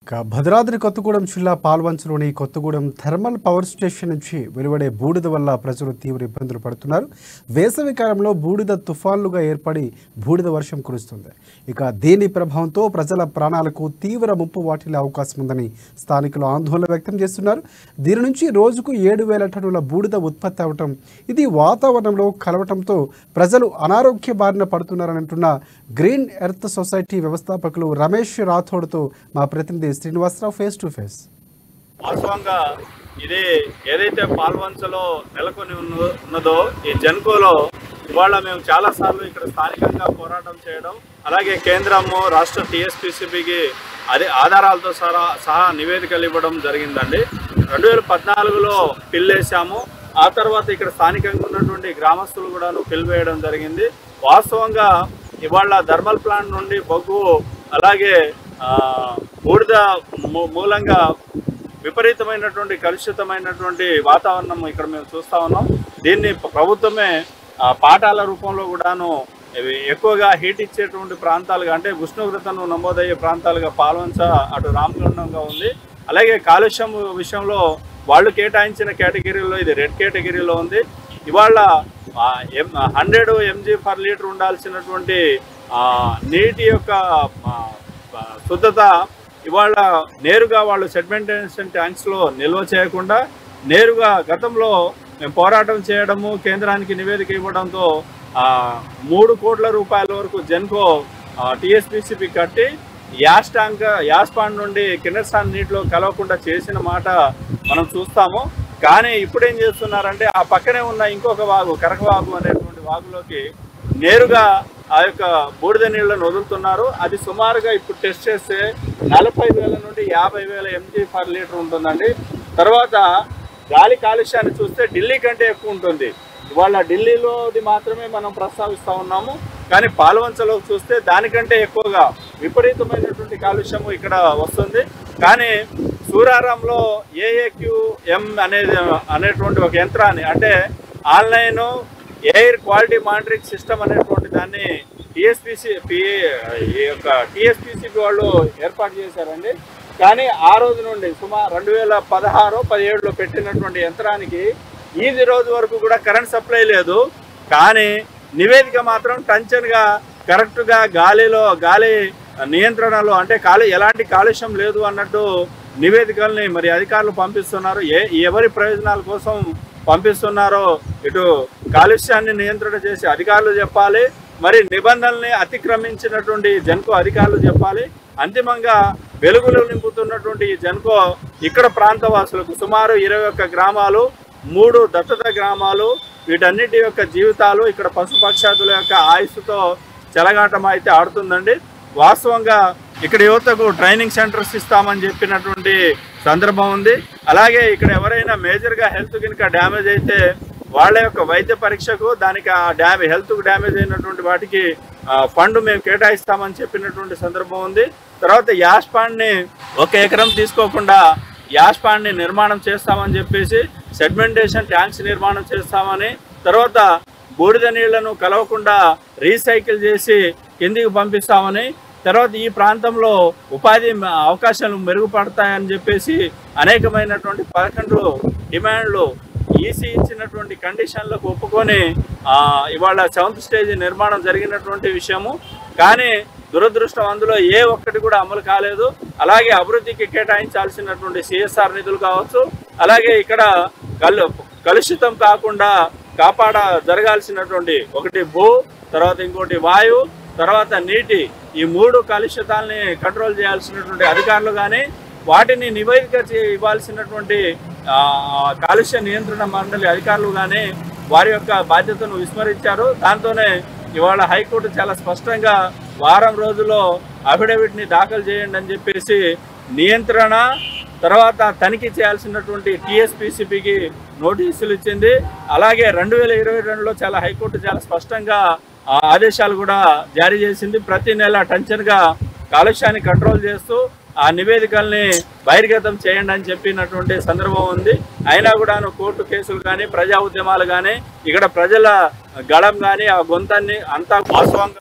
భద్రాద్రి కొత్తగూడెం జిల్లా పాల్వంచలోని Kothagudem thermal power station నుంచి వెలువడే బూడిద వల్ల ప్రజలు తీవ్ర ఇబ్బందులు పడుతున్నారు. వేసవి కాలంలో బూడిద తుఫాన్లుగా ఏర్పడి బూడిద వర్షం కురుస్తుంది. ఇక దీని ప్రభావంతో ప్రజల ప్రాణాలకు తీవ్ర ముప్పు వాటిల్లే అవకాశం ఉందని స్థానికులు ఆందోళన వ్యక్తం చేస్తున్నారు. దీని నుంచి రోజుకు 7,000 టన్నుల బూడిద ఉత్పత్తి అవటం, ఇది వాతావరణంలో కలవటంతో ప్రజలు అనారోగ్య బారిన పడుతున్నారని అంటున్న గ్రీన్ ఎర్త్ సొసైటీ వ్యవస్థాపకులు రమేష్ రాథోడ్తో మా ప్రతినిధి శ్రీనివాసరావు ఫేస్ టు ఫేస్. వాస్తవంగా ఇది ఏదైతే పాల్వంచలో నెలకొని ఉన్నదో ఈ జెన్కోలో ఇవాళ మేము చాలా సార్లు ఇక్కడ స్థానికంగా పోరాటం చేయడం, అలాగే కేంద్రము రాష్ట్ర టీఎస్పీసీబీకి అదే ఆధారాలతో సహా నివేదికలు ఇవ్వడం జరిగిందండి. 2014లో పిల్లేసాము. ఆ తర్వాత ఇక్కడ స్థానికంగా ఉన్నటువంటి గ్రామస్తులు కూడా పిల్ వేయడం జరిగింది. వాస్తవంగా ఇవాళ థర్మల్ ప్లాంట్ నుండి బొగ్గు అలాగే బూడిద మూలంగా విపరీతమైనటువంటి కలుషితమైనటువంటి వాతావరణం ఇక్కడ మేము చూస్తా ఉన్నాం. దీన్ని ప్రభుత్వమే పాఠాల రూపంలో కూడాను ఎక్కువగా హీట్ ఇచ్చేటువంటి ప్రాంతాలుగా, అంటే ఉష్ణోగ్రతను నమోదయ్యే ప్రాంతాలుగా పాల్వంచ అటు రామగుండంగా ఉంది. అలాగే కాలుష్యం విషయంలో వాళ్ళు కేటాయించిన కేటగిరీలో ఇది రెడ్ కేటగిరీలో ఉంది. ఇవాళ 100 mg/L ఉండాల్సినటువంటి నీటి యొక్క శుద్ధత ఇవాళ నేరుగా వాళ్ళు సెడిమెంటేషన్ ట్యాంక్స్లో నిల్వ చేయకుండా నేరుగా గతంలో మేము పోరాటం చేయడము, కేంద్రానికి నివేదిక ఇవ్వడంతో 3 కోట్ల రూపాయల వరకు జెన్కో టీఎస్పీసీబీ కట్టి యాష్ పాండ్ నుండి కిన్నెర్సాన్ నీటిలో కలవకుండా చేసిన మాట మనం చూస్తాము. కానీ ఇప్పుడు ఏం చేస్తున్నారంటే ఆ పక్కనే ఉన్న ఇంకొక వాగు, కరకవాగు అనేటువంటి వాగులోకి నేరుగా ఆ యొక్క బూడిద నీళ్లను వదులుతున్నారు. అది సుమారుగా ఇప్పుడు టెస్ట్ చేస్తే 45,000 నుండి 50,000 mg/L ఉంటుందండి. తర్వాత గాలి కాలుష్యాన్ని చూస్తే ఢిల్లీ కంటే ఎక్కువ ఉంటుంది. ఇవాళ ఢిల్లీలోది మాత్రమే మనం ప్రస్తావిస్తూ ఉన్నాము, కానీ పాల్వంచలో చూస్తే దానికంటే ఎక్కువగా విపరీతమైనటువంటి కాలుష్యము ఇక్కడ వస్తుంది. కానీ సూరారంలో AAQM అనేటువంటి ఒక యంత్రాన్ని, అంటే online air quality monitoring system అనేటువంటి దాన్ని టీఎస్పీసీబీ వాళ్ళు ఏర్పాటు చేశారండి. కానీ ఆ రోజు నుండి సుమారు 2016-17లో పెట్టినటువంటి యంత్రానికి ఈ రోజు వరకు కూడా కరెంట్ సప్లై లేదు. కానీ నివేదిక మాత్రం టంచన్గా కరెక్ట్గా గాలి నియంత్రణలో, అంటే ఎలాంటి కాలుష్యం లేదు అన్నట్టు నివేదికల్ని మరి అధికారులు పంపిస్తున్నారు. ఎవరి ప్రయోజనాల కోసం పంపిస్తున్నారో ఇటు కాలుష్యాన్ని నియంత్రణ చేసి అధికారులు చెప్పాలి, మరి నిబంధనల్ని అతిక్రమించినటువంటి జెన్కో అధికారులు చెప్పాలి. అంతిమంగా వెలుగులు నింపుతున్నటువంటి ఈ జెన్కో ఇక్కడ ప్రాంతవాసులకు సుమారు 21 గ్రామాలు, 3 దత్తత గ్రామాలు, వీటన్నిటి యొక్క జీవితాలు, ఇక్కడ పశుపక్షాదుల యొక్క ఆయుస్సుతో చెలగాటం అయితే ఆడుతుందండి. వాస్తవంగా ఇక్కడ యువతకు ట్రైనింగ్ సెంటర్స్ ఇస్తామని చెప్పినటువంటి సందర్భం ఉంది. అలాగే ఇక్కడ ఎవరైనా మేజర్గా హెల్త్ కనుక డ్యామేజ్ అయితే వాళ్ళ యొక్క వైద్య పరీక్షకు, దానికి ఆ హెల్త్కు డ్యామేజ్ అయినటువంటి వాటికి ఫండ్ మేము కేటాయిస్తామని చెప్పినటువంటి సందర్భం ఉంది. తర్వాత యాష్ పాండ్ని 1 ఎకరం తీసుకోకుండా యాష్ పాండ్ని నిర్మాణం చేస్తామని చెప్పేసి సెడిమెంటేషన్ ట్యాంక్స్ నిర్మాణం చేస్తామని, తర్వాత బూడిద నీళ్లను కలవకుండా రీసైకిల్ చేసి కిందికి పంపిస్తామని, తర్వాత ఈ ప్రాంతంలో ఉపాధి అవకాశాలు మెరుగుపడతాయని చెప్పేసి అనేకమైనటువంటి 11 డిమాండ్లు ఈసీ ఇచ్చినటువంటి కండిషన్లకు ఒప్పుకొని ఇవాళ 7th స్టేజ్ నిర్మాణం జరిగినటువంటి విషయము. కానీ దురదృష్టం అందులో ఏ ఒక్కటి కూడా అమలు కాలేదు. అలాగే అభివృద్ధికి కేటాయించాల్సినటువంటి CSR నిధులు కావచ్చు, అలాగే ఇక్కడ కలుషితం కాకుండా జరగాల్సినటువంటి ఒకటి తర్వాత ఇంకోటి వాయు, తర్వాత నీటి, ఈ 3 కలుషితాలని కంట్రోల్ చేయాల్సినటువంటి అధికారులు కానీ, వాటిని నివేదిక ఇవ్వాల్సినటువంటి కాలుష్య నియంత్రణ మండలి అధికారులు కానీ వారి యొక్క బాధ్యతను విస్మరించారు. దాంతోనే ఇవాళ హైకోర్టు చాలా స్పష్టంగా వారం రోజుల్లో అఫిడవిట్ని దాఖలు చేయండి అని చెప్పేసి నియంత్రణ తర్వాత తనిఖీ చేయాల్సినటువంటి టీఎస్పీసీబీకి నోటీసులు ఇచ్చింది. అలాగే 2022లో హైకోర్టు చాలా స్పష్టంగా ఆదేశాలు కూడా జారీ చేసింది. ప్రతి నెల టంచన్గా కాలుష్యాన్ని కంట్రోల్ చేస్తూ ఆ నివేదికల్ని బహిర్గతం చేయండి అని చెప్పినటువంటి సందర్భం ఉంది. అయినా కూడా కోర్టు కేసులు కానీ, ప్రజా ఉద్యమాలు కానీ, ఇక్కడ ప్రజల గళం కానీ, ఆ గొంతాన్ని అంతా వాస్తవంగా